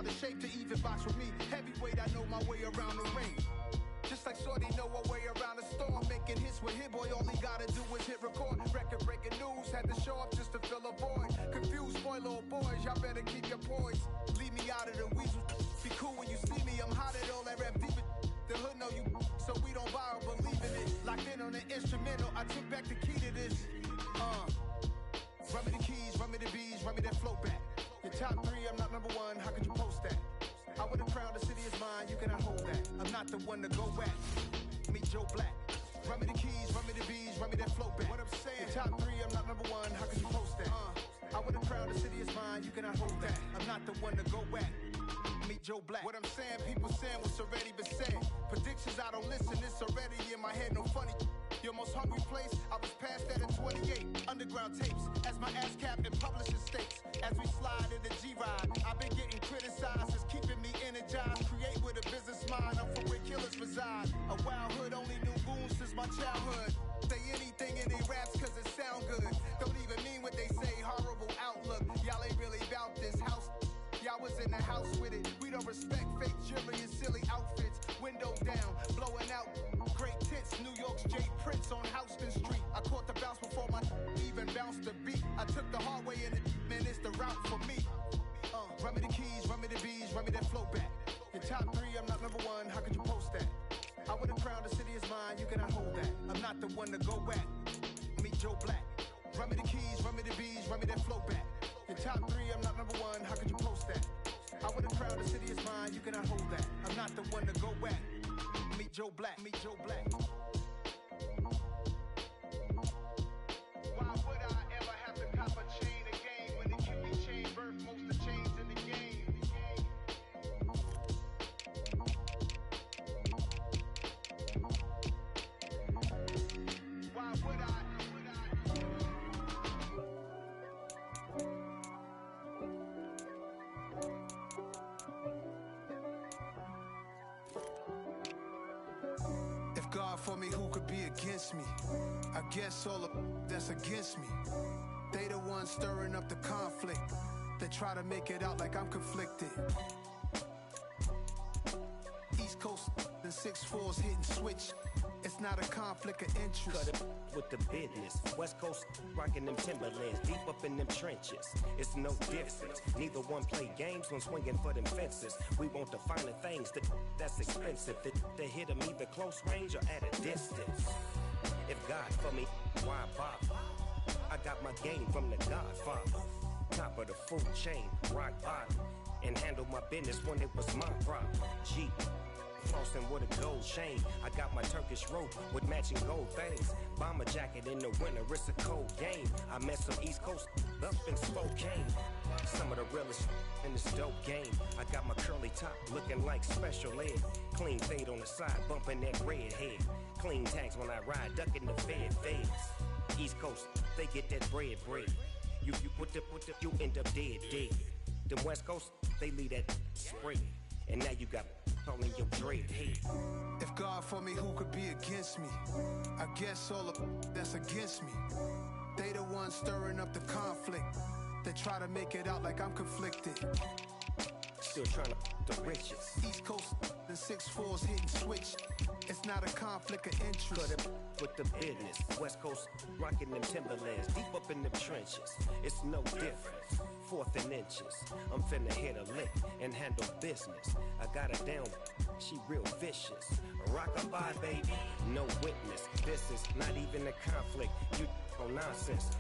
out of shape to even box with me. Heavyweight, I know my way around the ring. Just like Shorty know her way around the storm. Making hits with Hit Boy, all he gotta do is hit record. Record breaking news, had to show up just to fill a void. Confused boy, little boys, y'all better keep your poise. Leave me out of the weasel. Be cool when you see me, I'm hot at all that rap deep. The hood know you, so we don't borrow, believe in it. Locked in on the instrumental, I took back the key to this. Run me the keys, run me the bees, run me that flow back. Your top 3, I'm not number 1, how could you post that? I would've crowned the city is mine, you cannot hold that. I'm not the one to go back. Meet Joe Black. Run me the keys, run me the bees, run me that flow back. What I'm saying, your top 3, I'm not number 1, how could you post that? I would've crowned the city is mine, you cannot hold that. I'm not the one to go back. Meet Joe Black. What I'm saying, people saying what's already been said. Predictions, I don't listen, it's already in my head, no funny. Your most hungry place, I was past that in 28. Underground tapes, as my ass cap in publishing states. As we slide in the G-Ride, I've been getting criticized, it's keeping me energized. Create with a business mind, I'm from where killers reside. A wild hood, only knew goons since my childhood. Say anything in they raps cause it sound good. Don't even mean what they say, horrible outlook. Y'all ain't really bout this house. Y'all was in the house with it. We don't respect fake jewelry and silly outfits. Window down, blowing out great tits. New York's J. Prince on Houston Street. I caught the bounce before my even bounced the beat. I took the hard way in it, man, it's the route for me. Run me the keys, run me the bees, run me that flow back. Your top 3, I'm not number 1, how could you post that? I would've crowned the city is mine, you cannot hold that. I'm not the one to go back. Meet Joe Black. Run me the keys, run me the bees, run me that flow back. Your top 3, I'm not number 1, how could you post that? I would've crowned the city is mine, you cannot hold that. I'm not the one to go back. Meet Joe Black, meet Joe Black. Why would I ever have to cop a chain again when it can be chain birth most of chains in the game? Why would I? God for me, who could be against me? I guess all of that's against me. They the ones stirring up the conflict. They try to make it out like I'm conflicted. East Coast and 6'4's hitting switch. It's not a conflict of interest. Cut it with the business. West Coast rocking them Timberlands, deep up in them trenches. It's no difference. Neither one play games when swinging for them fences. We want the finer things that's expensive. That hit them either close range or at a distance. If God for me, why bother? I got my game from the Godfather. Top of the food chain, rock bottom. And handle my business when it was my problem. G. Flossing with a gold chain. I got my Turkish rope with matching gold things. Bomber jacket in the winter, it's a cold game. I met some East Coast up in Spokane. Some of the realest in this dope game. I got my curly top looking like special ed. Clean fade on the side, bumping that red head. Clean tags when I ride, ducking the feds. East Coast, they get that bread. You end up dead. Them West Coast, they leave that spray. And now you got calling your dread head. If God for me, who could be against me? I guess all of that's against me. They the ones stirring up the conflict. They try to make it out like I'm conflicted. Still trying to the riches. East Coast and 6'4's hitting switch. It's not a conflict of interest. Cut it with the business. West Coast rocking them Timberlands, deep up in them trenches. It's no difference. 4th and inches. I'm finna hit a lick and handle business. I got her down, she real vicious. Rock-a-bye, baby, no witness. This is not even a conflict. You on nonsense.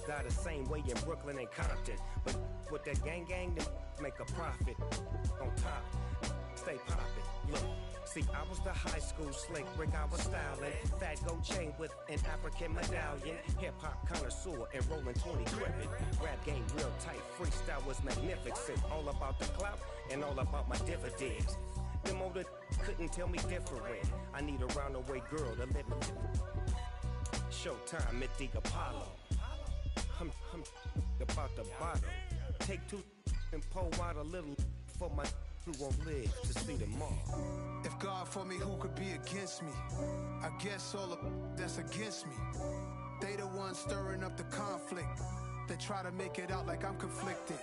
Got the same way in Brooklyn and Compton, but with that gang, then make a profit. On top, stay poppin'. Look, see, I was the high school slick Rick, I was styling. Fat gold chain with an African medallion. Hip-hop connoisseur and rolling 20 crippin'. Rap game real tight, freestyle was magnificent. All about the clout and all about my dividends. Them older couldn't tell me different. I need a round-the-way girl to live with. Showtime at the Apollo. I'm about the bottom. Take 2 and pour out a little for my who won't live to see tomorrow. If God for me, who could be against me? I guess all of that's against me. They the ones stirring up the conflict. They try to make it out like I'm conflicted.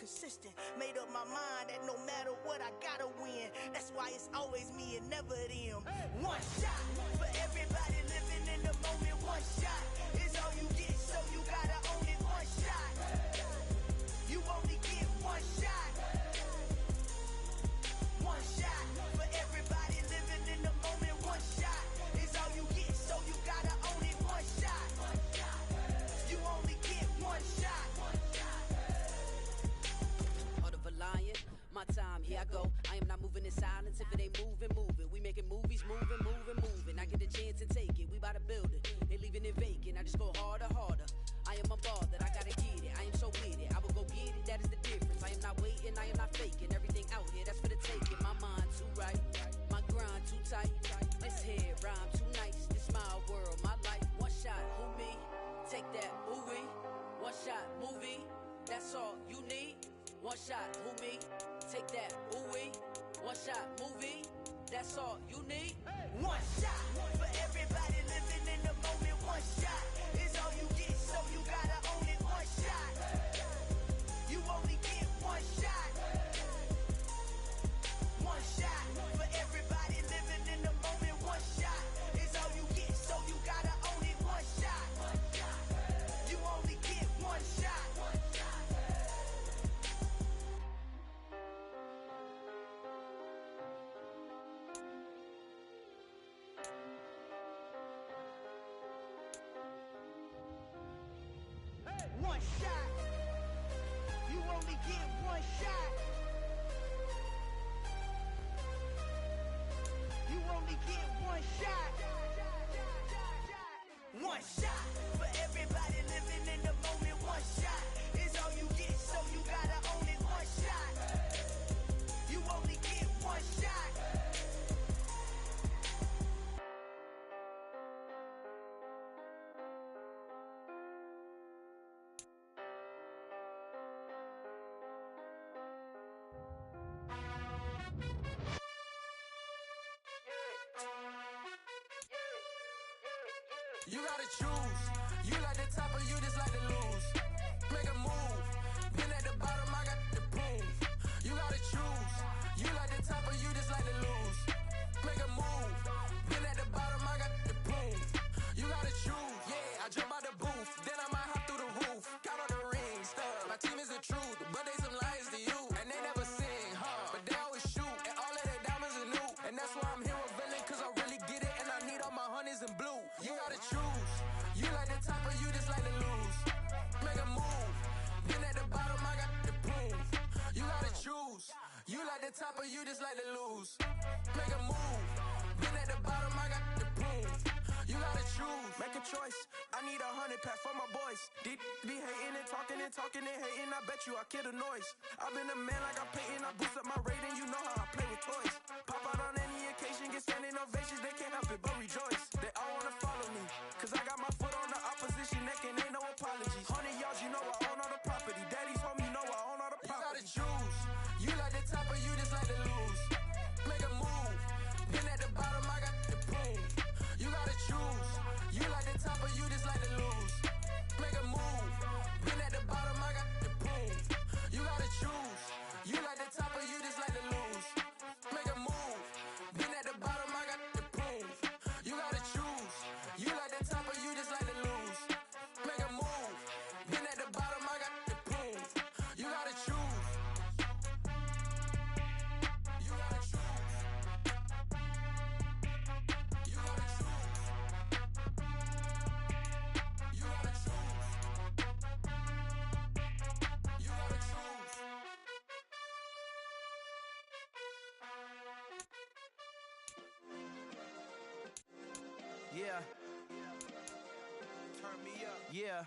consistent. Made up my mind that no matter what, I gotta win. That's why it's always me and never them. One shot for everybody living in the moment. One shot is all you get, so you gotta own it. One shot. You only get one shot. One shot for everybody living in the moment. One shot is all you get, so you gotta own it. One shot. You only get one shot. Heart of a lion, my time, here I go. I am not moving in silence. If it ain't moving, move it. We making movies, moving, moving, moving. I get a chance and take it. We bout to build it. They leaving it vacant. I just go harder, harder. I am a ball that I gotta get it. I am so with it. I will go get it. That is the difference. I am not waiting. I am not faking. Everything out here, that's for the taking. My mind too right. My grind too tight. This head rhyme too nice. This my world, my life. One shot, who me? Take that, ooh-wee. One shot, movie. That's all you need. One shot, who me? Take that, ooh-wee. One shot, movie. That's all you need. One shot for everybody living in the moment. One shot is all you get, so you gotta own it. One shot. You only get one shot. One shot for everybody living in the moment. One shot is all you get, so you gotta own it. One shot. You only get one shot. One shot. You only get one shot. You only get one shot. One shot for everybody living in the moment. One shot is all you get, so you gotta own it. One shot. You only get one shot. You gotta choose. You like the top or you just like to lose. Make a move. Been at the bottom, I got the boom. You gotta choose. You like the top or you just like to lose. Make a move. Been at the bottom, I got the boom. You gotta choose. Yeah, I jump out the booth. Then I might hop through the roof. Count on the rings, stuff. My team is the truth, but they some liars to you. And they never sing, but they always shoot. And all of their diamonds are new. And that's why I'm here with villain, cause I really get it. And I need all my honeys in blue. You gotta choose. You like the top or you just like to lose. Make a move. Been at the bottom, I got the boom. You gotta choose. You like the top or you just like to lose. Make a move. Been at the bottom, I got the boom. You gotta choose. Make a choice. I need 100 pack for my boys. Be hating and talking and talking and hating. I bet you I kill the noise. I've been a man like I'm Peyton. I boost up my rating. You know how I play with toys. Pop out on any occasion, get standing ovations. They can't help it but rejoice. They all wanna follow me, cause I got my foot on the opposition neck and ain't no apologies. 100 yards, you know I own all the property. Daddy's home, you know I own all the property. You gotta choose. You like the top or you just like to lose. Make a move. Been at the bottom, I got the boom. You gotta choose. You like the top or you just like to lose. Make a move. Been at the bottom, I got the boom. You gotta choose. You like the top or you just like to lose. Make a move. Been at the bottom, I got the boom. You gotta choose. You like the top or you just like to lose. Make a move. Been at the bottom, I got the boom. You gotta choose. You gotta choose. You gotta choose. You gotta choose. You gotta choose. Yeah. Turn me up. Yeah.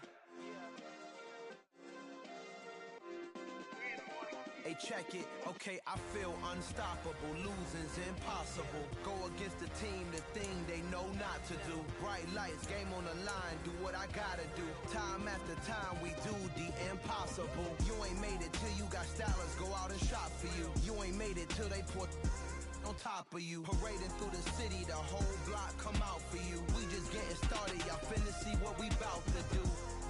Hey, check it. Okay, I feel unstoppable. Losing's impossible. Go against the team, the thing they know not to do. Bright lights, game on the line. Do what I gotta do. Time after time, we do the impossible. You ain't made it till you got stylers go out and shop for you. You ain't made it till they put on top of you. Parading through the city, the whole block come out for you. We just getting started, y'all finna see what we bout to do.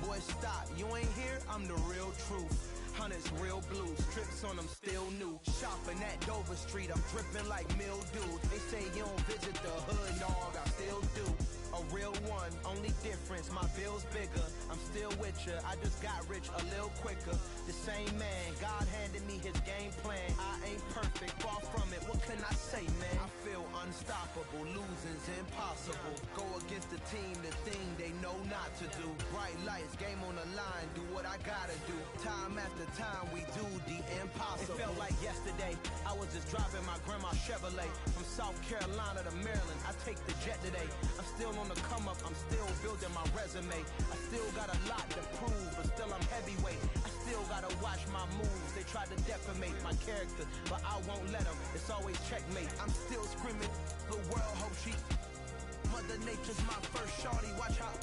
Boy, stop, you ain't here, I'm the real truth. Hunters real blue, strips on them still new. Shopping at Dover Street, I'm dripping like mildew. They say you don't visit the hood, dog, I still do. A real one, only difference, my bill's bigger. I'm still with ya, I just got rich a little quicker. The same man, God handed me his game plan. I ain't perfect, far from it, what can I say, man? I feel unstoppable, losing's impossible. Go against the team, the thing they know not to do. Bright lights, game on the line, do what I gotta do. Time after time, we do the impossible. It felt like yesterday, I was just driving my grandma's Chevrolet. From South Carolina to Maryland, I take the jet today. I'm still on the come up, I'm still building my resume. I still got a lot to prove, but still I'm heavyweight. I still gotta watch my moves. They try to defamate my character, but I won't let them. It's always checkmate. I'm still screaming, the world hope she. Mother Nature's my first shorty, watch how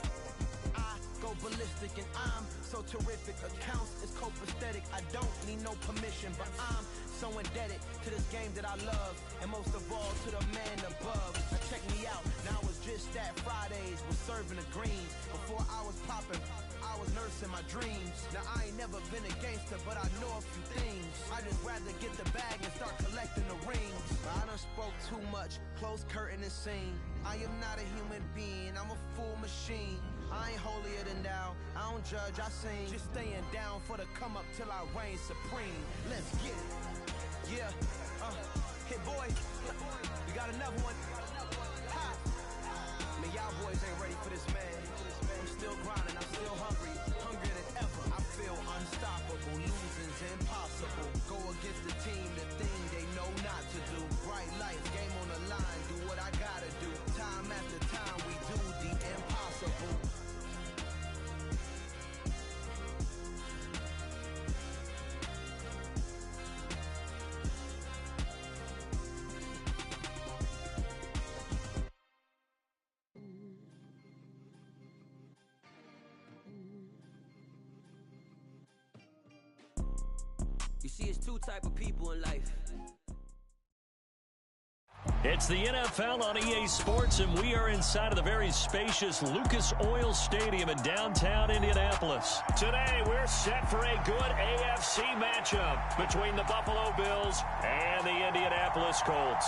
I go ballistic and I'm so terrific. Accounts is copacetic, I don't need no permission, but I'm so indebted to this game that I love, and most of all to the man above. Now check me out, now it's just that Fridays was serving the greens. Before I was popping, I was nursing my dreams. Now I ain't never been a gangster, but I know a few things. I just rather get the bag and start collecting the rings. I done spoke too much, close curtain and scene. I am not a human being, I'm a full machine. I ain't holier than thou, I don't judge, I sing. Just staying down for the come up till I reign supreme. Let's get it. Yeah, hit boy, we got another one. Ha! Man, y'all boys ain't ready for this, man. I'm still grinding, I'm still hungry, hungrier than ever. I feel unstoppable, losing's impossible. Go against the team, the thing they know not to do. Bright lights, game on the line, do what I gotta do. Time after time, we do the impossible. You see, it's two type of people in life. It's the NFL on EA Sports, and we are inside of the very spacious Lucas Oil Stadium in downtown Indianapolis. Today, we're set for a good AFC matchup between the Buffalo Bills and the Indianapolis Colts.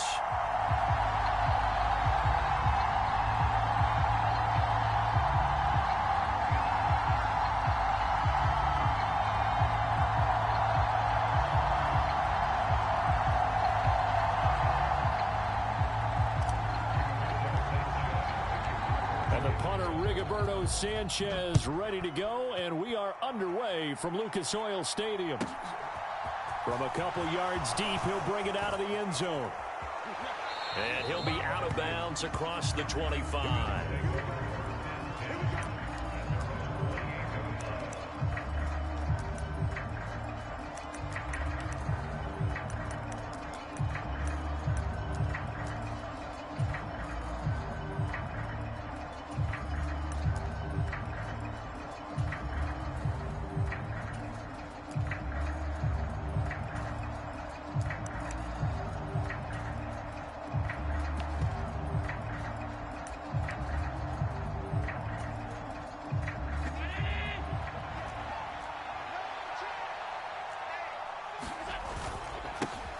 Sanchez ready to go, and we are underway from Lucas Oil Stadium. From a couple yards deep, he'll bring it out of the end zone. And he'll be out of bounds across the 25.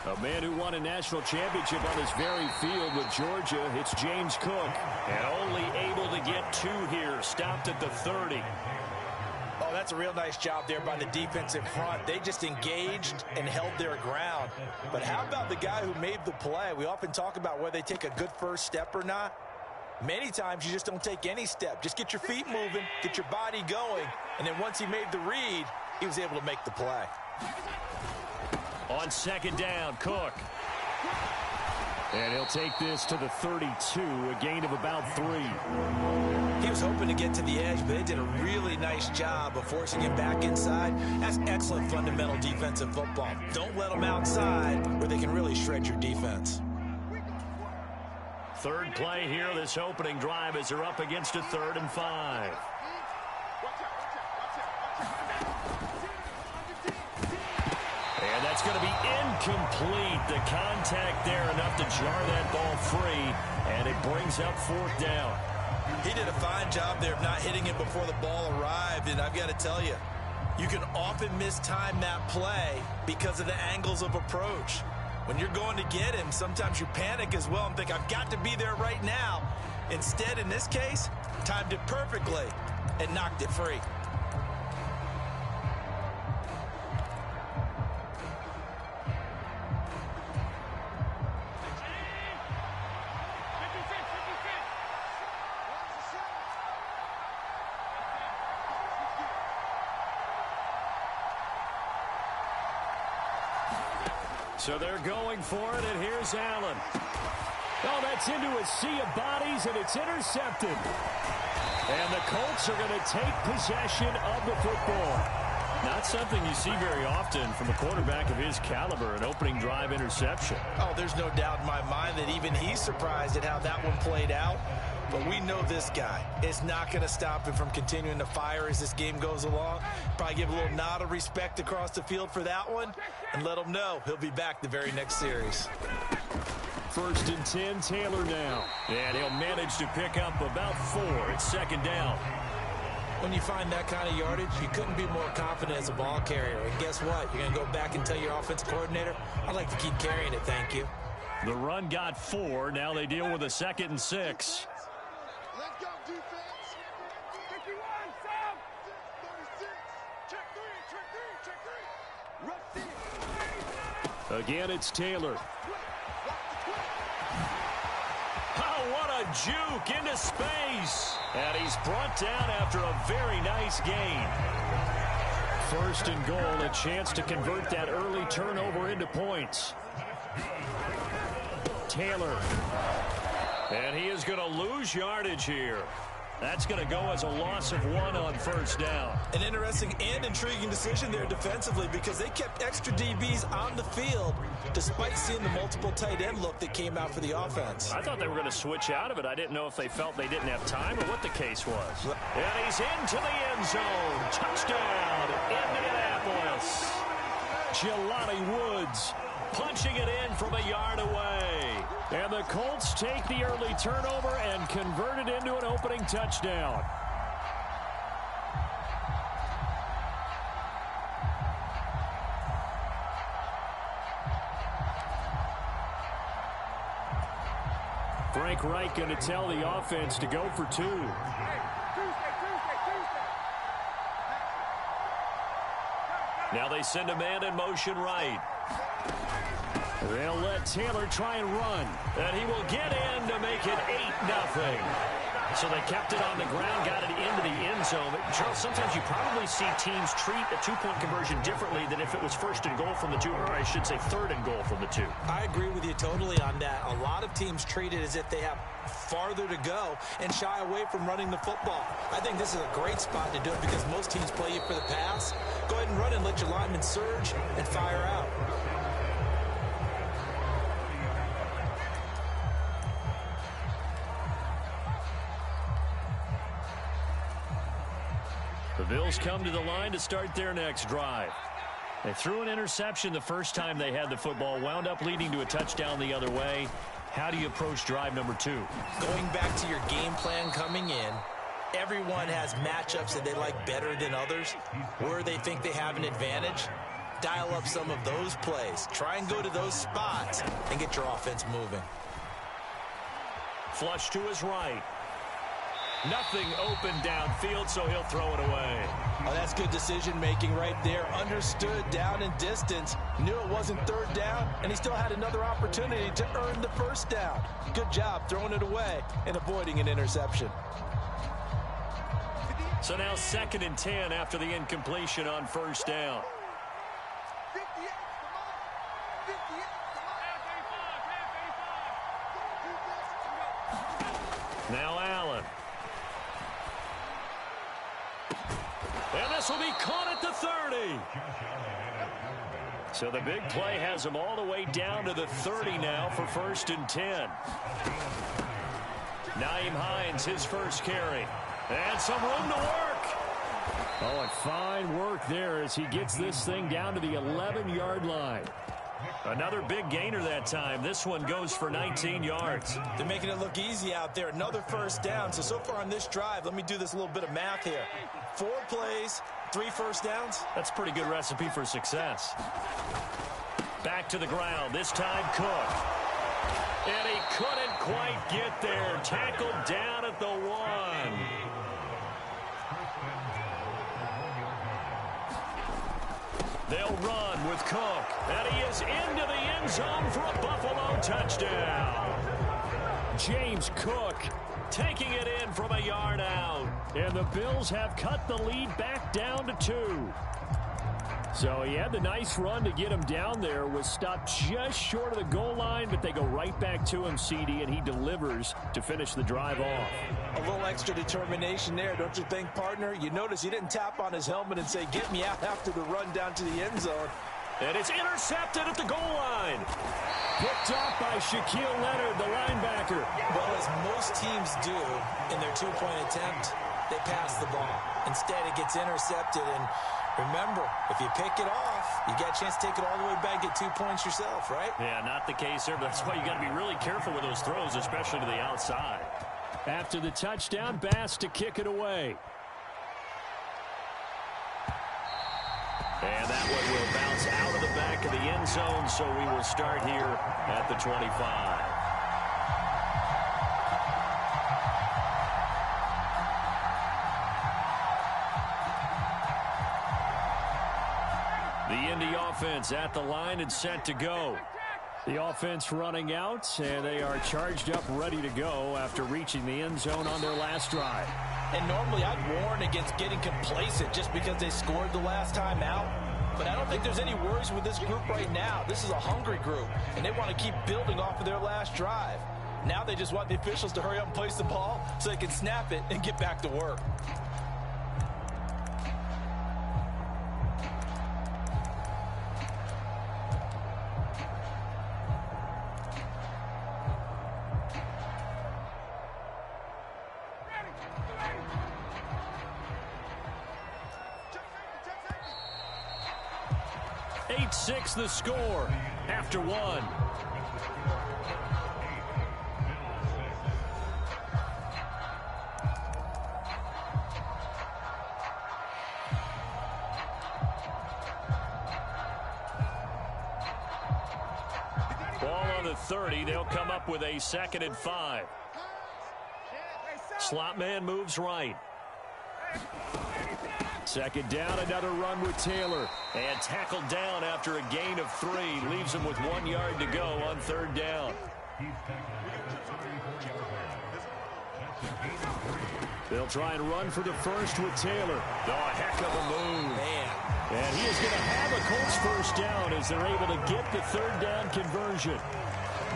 A man who won a national championship on this very field with Georgia, it's James Cook. And only able to get two here, stopped at the 30. Oh, that's a real nice job there by the defensive front. They just engaged and held their ground. But how about the guy who made the play? We often talk about whether they take a good first step or not. Many times you just don't take any step. Just get your feet moving, get your body going, and then once he made the read, he was able to make the play. On second down, Cook. And he'll take this to the 32, a gain of about 3. He was hoping to get to the edge, but they did a really nice job of forcing him back inside. That's excellent fundamental defensive football. Don't let them outside where they can really shred your defense. Third play here, this opening drive, as they're up against a 3rd and 5. And that's going to be incomplete. The contact there enough to jar that ball free, and it brings up 4th down. He did a fine job there of not hitting it before the ball arrived, and I've got to tell you, You can often mistime that play because of the angles of approach. When you're going to get him, sometimes you panic as well and think, I've got to be there right now. Instead, in this case, timed it perfectly and knocked it free. So they're going for it, and here's Allen. Oh, that's into a sea of bodies, and it's intercepted. And the Colts are going to take possession of the football. Not something you see very often from a quarterback of his caliber, an opening drive interception. Oh, there's no doubt in my mind that even he's surprised at how that one played out. But we know this guy is not going to stop him from continuing to fire as this game goes along. Probably give a little nod of respect across the field for that one and let him know he'll be back the very next series. 1st and 10, Taylor now. And he'll manage to pick up about 4. It's 2nd down. When you find that kind of yardage, you couldn't be more confident as a ball carrier. And guess what? You're going to go back and tell your offensive coordinator, I'd like to keep carrying it, thank you. The run got 4. Now they deal with a 2nd and 6. Let's go, defense. 51, Sam. 36. Check 3. Check 3. Again, it's Taylor. Oh, what a juke into space. And he's brought down after a very nice gain. 1st and goal, a chance to convert that early turnover into points. Taylor. And he is going to lose yardage here. That's going to go as a loss of 1 on 1st down. An interesting and intriguing decision there defensively because they kept extra DBs on the field despite seeing the multiple tight end look that came out for the offense. I thought they were going to switch out of it. I didn't know if they felt they didn't have time or what the case was. And he's into the end zone. Touchdown, Indianapolis. Jelani Woods punching it in from a yard away. And the Colts take the early turnover and convert it into an opening touchdown. Frank Reich going to tell the offense to go for 2. Now they send a man in motion right. They'll let Taylor try and run. And he will get in to make it 8-0. So they kept it on the ground, got it into the end zone. Charles, sometimes you probably see teams treat a 2-point conversion differently than if it was 1st and goal from the 2, or I should say 3rd and goal from the 2. I agree with you totally on that. A lot of teams treat it as if they have farther to go and shy away from running the football. I think this is a great spot to do it because most teams play you for the pass. Go ahead and run and let your linemen surge and fire out. The Bills come to the line to start their next drive. They threw an interception the first time they had the football, wound up leading to a touchdown the other way. How do you approach drive number 2? Going back to your game plan coming in, everyone has matchups that they like better than others, where they think they have an advantage. Dial up some of those plays. Try and go to those spots and get your offense moving. Flush to his right. Nothing open downfield, so he'll throw it away. Oh, that's good decision-making right there. Understood down and distance. Knew it wasn't 3rd down, and he still had another opportunity to earn the 1st down. Good job throwing it away and avoiding an interception. So now 2nd and 10 after the incompletion on 1st down. Now Allen. And this will be caught at the 30. So the big play has him all the way down to the 30 now for 1st and 10. Nyheim Hines, his first carry. And some room to work. Oh, and fine work there as he gets this thing down to the 11-yard line. Another big gainer that time. This one goes for 19 yards. They're making it look easy out there. Another first down. So far on this drive, let me do this little bit of math here. 4 plays, 3 first downs. That's a pretty good recipe for success. Back to the ground. This time Cook. And he couldn't quite get there. Tackled down at the 1. They'll run with Cook. And he is into the end zone for a Buffalo touchdown. James Cook taking it in from a yard out. And the Bills have cut the lead back down to 2. So he had the nice run to get him down there, was stopped just short of the goal line, but they go right back to him, CD, and he delivers to finish the drive off. A little extra determination there, don't you think, partner? You notice he didn't tap on his helmet and say, get me out after the run down to the end zone. And it's intercepted at the goal line. Picked off by Shaquille Leonard, the linebacker. Well, as most teams do in their 2-point attempt, they pass the ball. Instead, it gets intercepted, and remember, if you pick it off, you get a chance to take it all the way back, get 2 points yourself, right? Yeah, not the case there, but that's why you got to be really careful with those throws, especially to the outside. After the touchdown, Bass to kick it away. And that one will bounce out of the back of the end zone, so we will start here at the 25. The Indy offense at the line and set to go. The offense running out, and they are charged up, ready to go after reaching the end zone on their last drive. And normally I'd warn against getting complacent just because they scored the last time out. But I don't think there's any worries with this group right now. This is a hungry group, and they want to keep building off of their last drive. Now they just want the officials to hurry up and place the ball so they can snap it and get back to work. The score after 1. Ball on the 30. They'll come up with a 2nd and 5. Slot man moves right. 2nd down, another run with Taylor. And tackled down after a gain of 3. Leaves him with 1 yard to go on 3rd down. They'll try and run for the first with Taylor. Oh, a heck of a move. Man. And he is going to have a Colts first down as they're able to get the 3rd down conversion.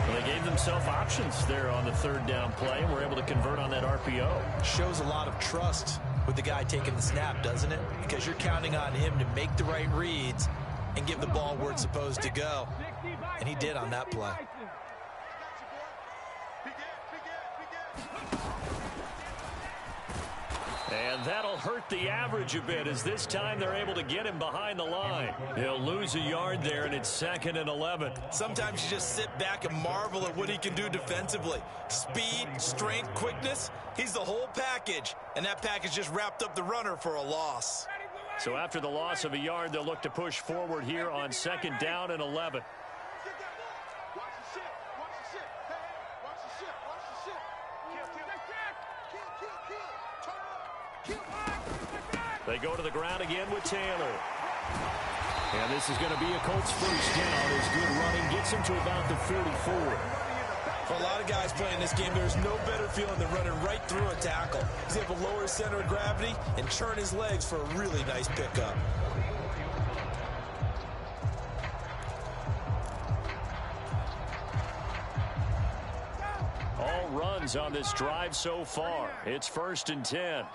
Well, they gave themselves options there on the 3rd down play and were able to convert on that RPO. Shows a lot of trust with the guy taking the snap, doesn't it? Because you're counting on him to make the right reads and give the ball where it's supposed to go. And he did on that play. And that'll hurt the average a bit as this time they're able to get him behind the line. He'll lose a yard there, and it's 2nd and 11. Sometimes you just sit back and marvel at what he can do defensively. Speed, strength, quickness, he's the whole package. And that package just wrapped up the runner for a loss. So after the loss of a yard, they'll look to push forward here on 2nd down and 11. They go to the ground again with Taylor. And this is going to be a Colts first down as good running gets him to about the 44. For a lot of guys playing this game, there's no better feeling than running right through a tackle. He's able to lower his center of gravity and turn his legs for a really nice pickup. All runs on this drive so far. It's 1st and 10.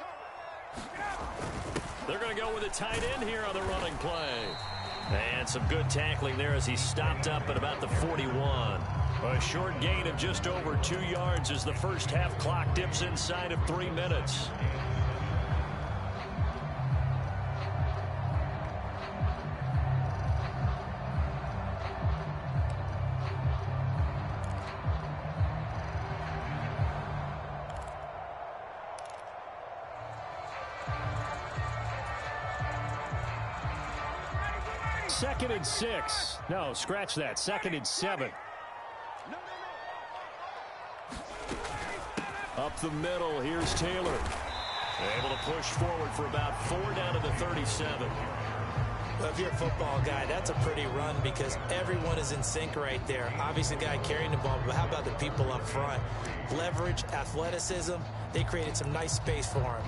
They're going to go with a tight end here on the running play. And some good tackling there as he stopped up at about the 41. A short gain of just over 2 yards as the first half clock dips inside of 3 minutes. second and 6. No, scratch that. Second and 7. Up the middle, here's Taylor. Able to push forward for about 4 down to the 37. Well, if you're a football guy, that's a pretty run because everyone is in sync right there. Obviously, the guy carrying the ball, but how about the people up front? Leverage, athleticism, they created some nice space for him.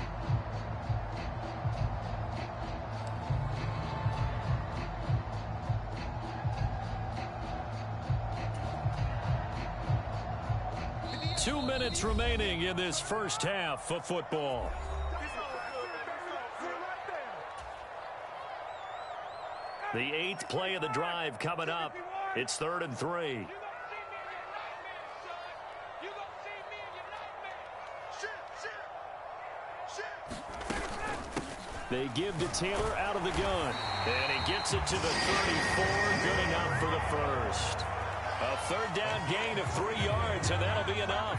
Two minutes remaining in this first half of football. The 8th play of the drive coming up. It's 3rd and 3. They give to Taylor out of the gun. And he gets it to the 34. Good enough for the first. A 3rd down gain of 3 yards, and that'll be enough.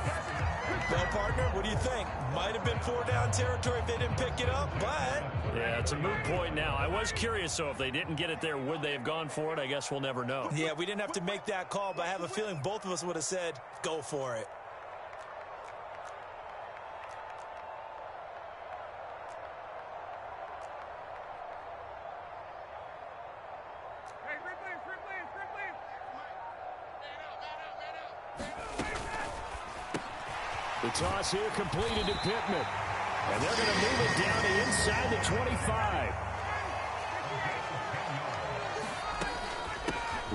Well, partner, what do you think? Might have been 4 down territory if they didn't pick it up, but... Yeah, it's a moot point now. I was curious, so if they didn't get it there, would they have gone for it? I guess we'll never know. Yeah, we didn't have to make that call, but I have a feeling both of us would have said, go for it. The toss here completed to Pittman. And they're going to move it down to inside the 25.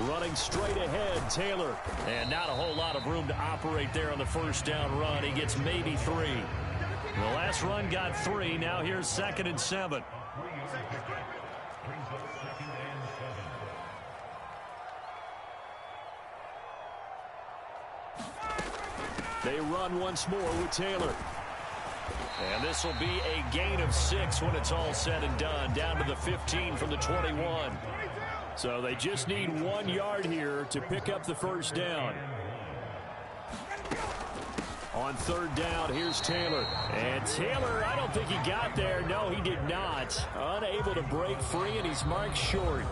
Running straight ahead, Taylor. And not a whole lot of room to operate there on the first down run. He gets maybe 3. The last run got 3. Now here's 2nd and 7. They run once more with Taylor. And this will be a gain of 6 when it's all said and done. Down to the 15 from the 21. So they just need 1 yard here to pick up the first down. On 3rd down, here's Taylor. And Taylor, I don't think he got there. No, he did not. Unable to break free, and he's marked short.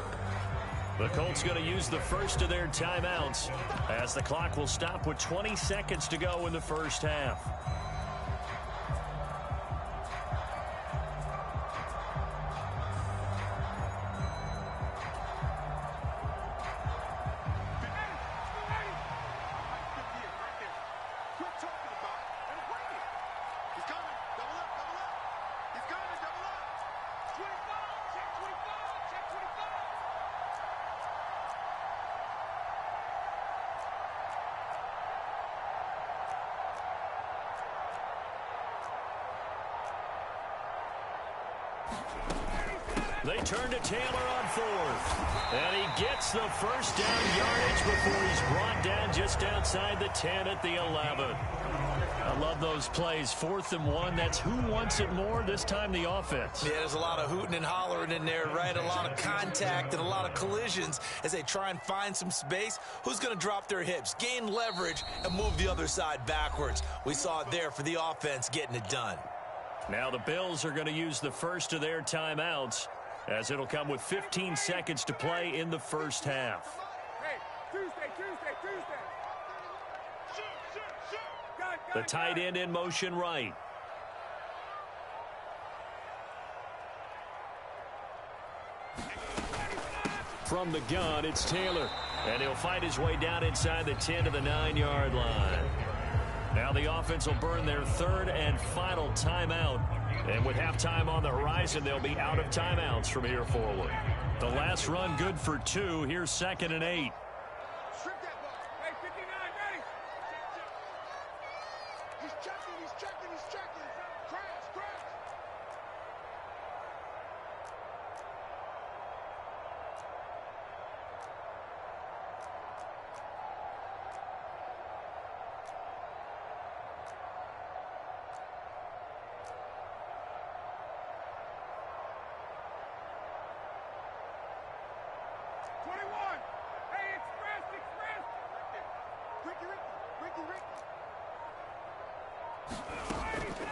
The Colts going to use the first of their timeouts as the clock will stop with 20 seconds to go in the first half. They turn to Taylor on 4th. And he gets the first down yardage before he's brought down just outside the 10 at the 11. I love those plays. 4th and 1. That's who wants it more, this time the offense. Yeah, there's a lot of hooting and hollering in there, right? A lot of contact and a lot of collisions as they try and find some space. Who's going to drop their hips, gain leverage, and move the other side backwards? We saw it there for the offense getting it done. Now the Bills are going to use the first of their timeouts, as it'll come with 15 seconds to play in the first half. Hey, Tuesday. The tight end in motion right. From the gun, it's Taylor. And he'll fight his way down inside the 10 to the 9-yard line. Now the offense will burn their 3rd and final timeout. And with halftime on the horizon, they'll be out of timeouts from here forward. The last run good for 2. Here's 2nd and 8. Strip that ball. Hey, 59, ready? He's checking. Crash.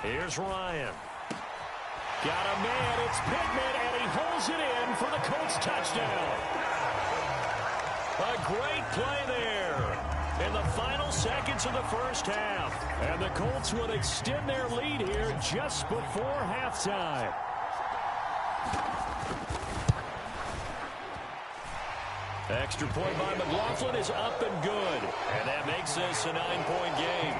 Here's Ryan. Got a man. It's Pittman, and he holds it in for the Colts touchdown. A great play there in the final seconds of the first half. And the Colts would extend their lead here just before halftime. Extra point by McLaughlin is up and good. And that makes this a 9-point game.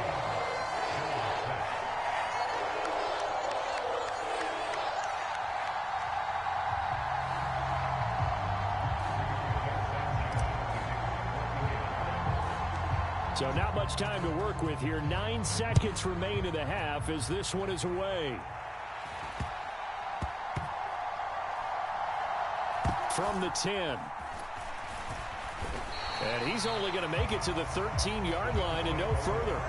So not much time to work with here. 9 seconds remain in the half as this one is away. From the 10. And he's only going to make it to the 13-yard line and no further.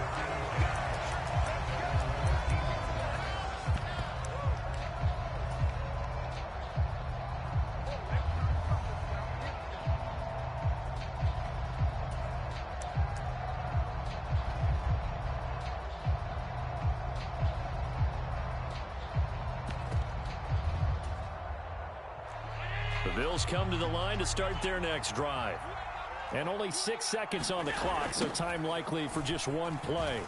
The Bills come to the line to start their next drive. And only 6 seconds on the clock, so time likely for just one play.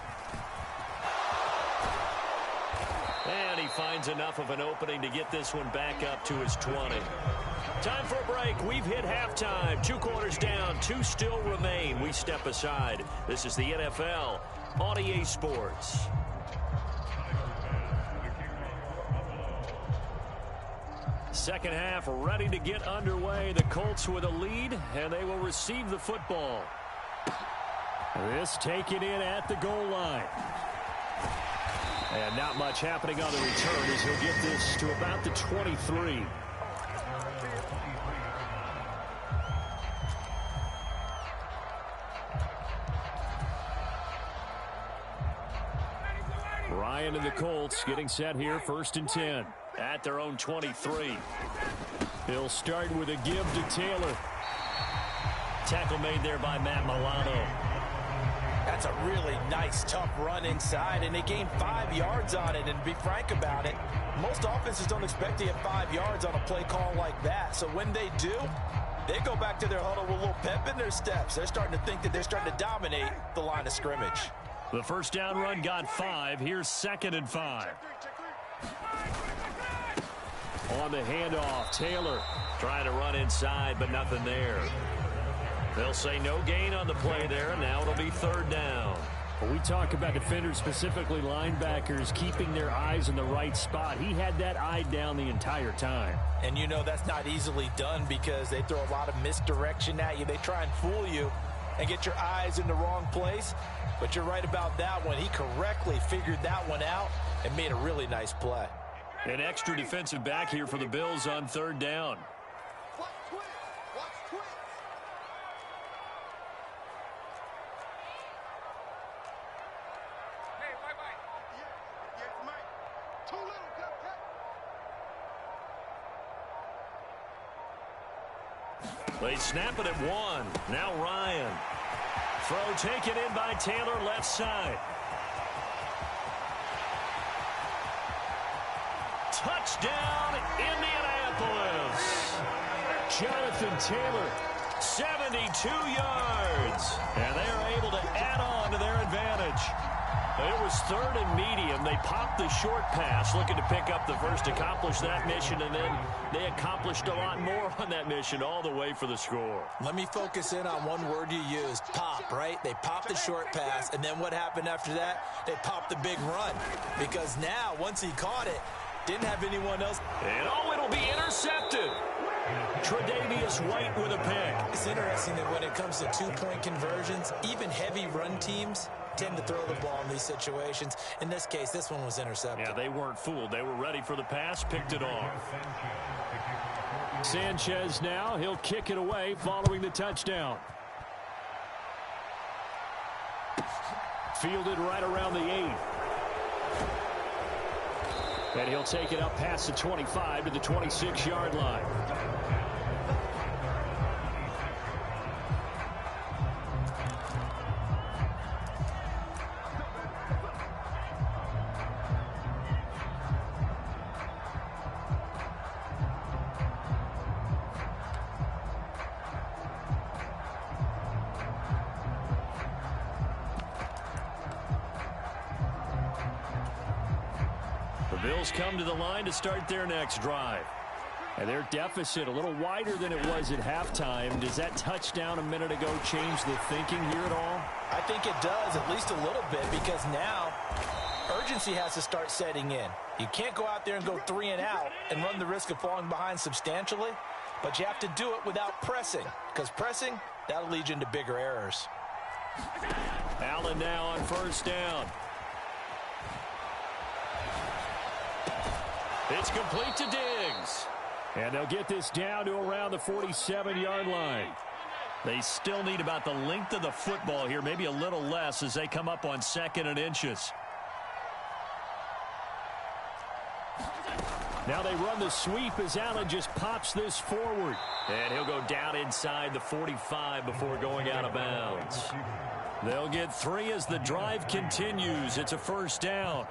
And he finds enough of an opening to get this one back up to his 20. Time for a break. We've hit halftime. 2 quarters down, 2 still remain. We step aside. This is the NFL on EA Sports. Second half ready to get underway. The Colts with a lead, and they will receive the football. This taken in at the goal line. And not much happening on the return as he'll get this to about the 23. Ryan and the Colts getting set here, 1st and 10. At their own 23. He'll start with a give to Taylor. Tackle made there by Matt Milano. That's a really nice, tough run inside, and they gained 5 yards on it. And to be frank about it, most offenses don't expect to get 5 yards on a play call like that. So when they do, they go back to their huddle with a little pep in their steps. They're starting to think that they're starting to dominate the line of scrimmage. The first down run got 5. Here's 2nd and 5. On the handoff, Taylor trying to run inside, but nothing there. They'll say no gain on the play there, and now it'll be 3rd down. When we talk about defenders, specifically linebackers, keeping their eyes in the right spot, he had that eye down the entire time. And you know that's not easily done because they throw a lot of misdirection at you. They try and fool you and get your eyes in the wrong place. But you're right about that one. He correctly figured that one out and made a really nice play. An extra defensive back here for the Bills on 3rd down. Watch twins. Watch twins. Hey, bye-bye. Yeah, Mike. Too little, cut. They snap it at 1. Now Ryan. Throw taken in by Taylor, left side. Touchdown, Indianapolis. Jonathan Taylor, 72 yards. And they are able to add on to their advantage. It was 3rd and medium. They popped the short pass, looking to pick up the first, accomplish that mission, and then they accomplished a lot more on that mission all the way for the score. Let me focus in on one word you used, pop, right? They popped the short pass, and then what happened after that? They popped the big run. Because now, once he caught it, didn't have anyone else. And it'll be intercepted. Tre'Davious White with a pick. It's interesting that when it comes to 2-point conversions, even heavy run teams tend to throw the ball in these situations. In this case, this one was intercepted. Yeah, they weren't fooled. They were ready for the pass, picked it off. Sanchez now, he'll kick it away following the touchdown. Fielded right around the 8. And he'll take it up past the 25 to the 26-yard line. Bills come to the line to start their next drive. And their deficit a little wider than it was at halftime. Does that touchdown a minute ago change the thinking here at all? I think it does, at least a little bit, because now urgency has to start setting in. You can't go out there and go 3 and out and run the risk of falling behind substantially, but you have to do it without pressing, because pressing, that'll lead you into bigger errors. Allen now on first down. It's complete to Diggs. And they'll get this down to around the 47-yard line. They still need about the length of the football here, maybe a little less as they come up on 2nd and inches. Now they run the sweep as Allen just pops this forward. And he'll go down inside the 45 before going out of bounds. They'll get 3 as the drive continues. It's a first down.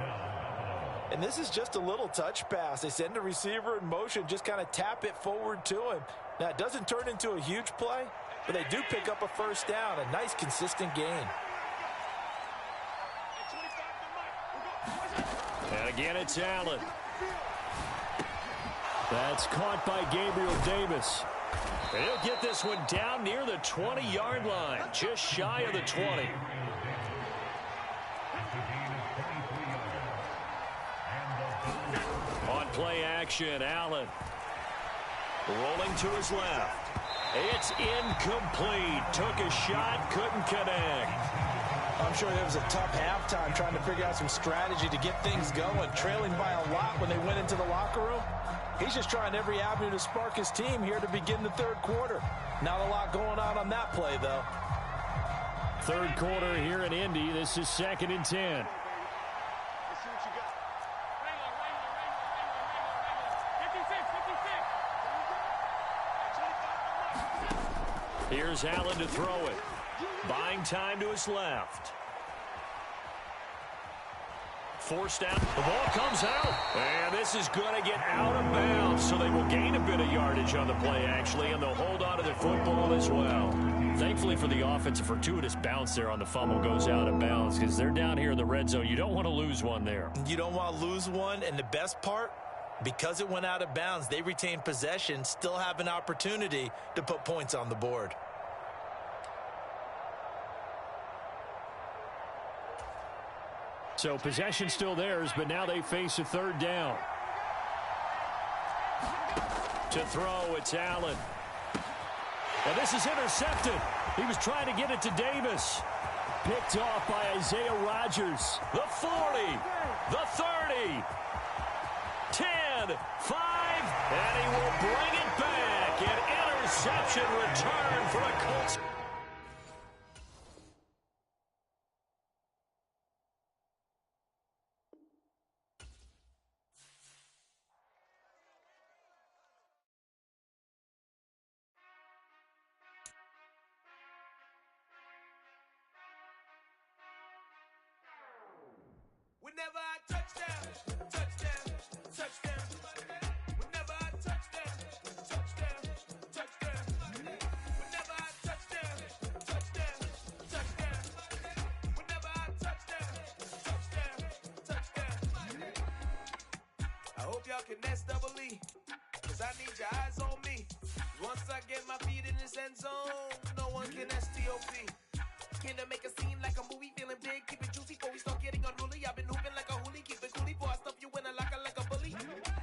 And this is just a little touch pass. They send the receiver in motion, just kind of tap it forward to him. Now, it doesn't turn into a huge play, but they do pick up a first down, a nice, consistent gain. And again, it's Allen. That's caught by Gabriel Davis. And he'll get this one down near the 20-yard line, just shy of the 20. On play action, Allen rolling to his left. It's incomplete. Took a shot, couldn't connect. I'm sure there was a tough halftime trying to figure out some strategy to get things going, trailing by a lot when they went into the locker room. He's just trying every avenue to spark his team here to begin the third quarter. Not a lot going on that play, though. Third quarter here in Indy. This is 2nd and 10. Here's Allen to throw it. Buying time to his left. Forced out. The ball comes out. And this is going to get out of bounds. So they will gain a bit of yardage on the play, actually, and they'll hold on to their football as well. Thankfully for the offense, a fortuitous bounce there on the fumble goes out of bounds because they're down here in the red zone. You don't want to lose one there. You don't want to lose one, and the best part, because it went out of bounds, they retain possession, still have an opportunity to put points on the board. So possession still theirs, but now they face a third down. To throw, it's Allen. And this is intercepted. He was trying to get it to Davis. Picked off by Isaiah Rodgers. The 40, the 30, 10, 5, and he will bring it back. An interception return for a Colts. Whenever I touchdown, touchdown, touchdown. Whenever I touchdown, touchdown, touchdown. Whenever I touchdown, touchdown, touchdown. Whenever I touchdown, touchdown, touchdown. I hope y'all can nest double E, cause I need your eyes on me. Once I get my feet in this end zone, no one can STOP. Can I make a scene like a movie, feeling big, keep it juicy before we start getting unruly. I've been hooping like a hoolie, keep it coolie before I stuff you in a locker like a bully.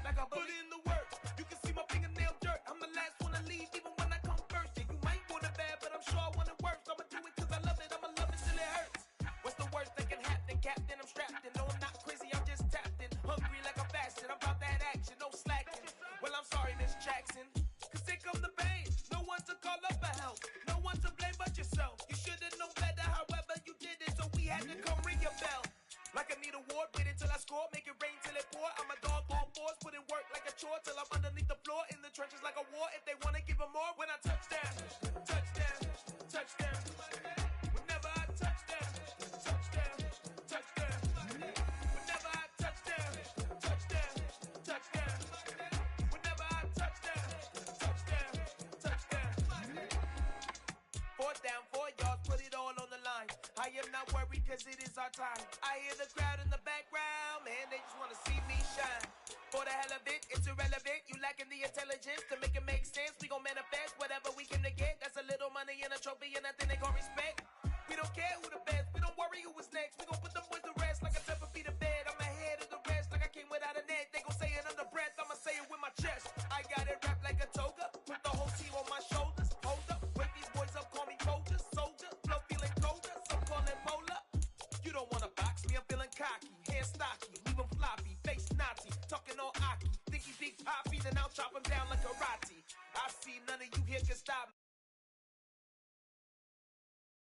Like a bully in the work, you can see my fingernail dirt. I'm the last one to leave, even when I come first. Yeah, you might want it bad, but I'm sure I want it worse. I'ma do it cause I love it, I'ma love it till it hurts. What's the worst that can happen, Captain? I'm strapped in, no I'm not crazy, I'm just tapped in. Hungry like a fashion, I'm about that action, no slacking. Well, I'm sorry, Miss Jackson, cause here come the pain. No one to call up for help, no one to blame but yourself. You should've known better, however you did it, so we had to come ring your bell. Like I need a award, wait until I score, make it rain till it pour. I'm a dog on fours, put in work like a chore till I'm underneath the floor, in the trenches like a war. If they wanna give them more, when I touchdown, touchdown, touchdown. Whenever I touchdown, touchdown, touchdown. Whenever I touchdown, touchdown, touchdown. Whenever I touchdown, touchdown, touchdown. Fourth down, 4 yards, put it all on the line. I am not worry, cause it is our time. I hear the crowd in the background, man, they just wanna see me shine. For the hell of it, it's irrelevant. You lacking the intelligence to make it make sense. We gon' manifest whatever we came to get. That's a little money and a trophy and nothing they gon' respect. We don't care who the best, we don't worry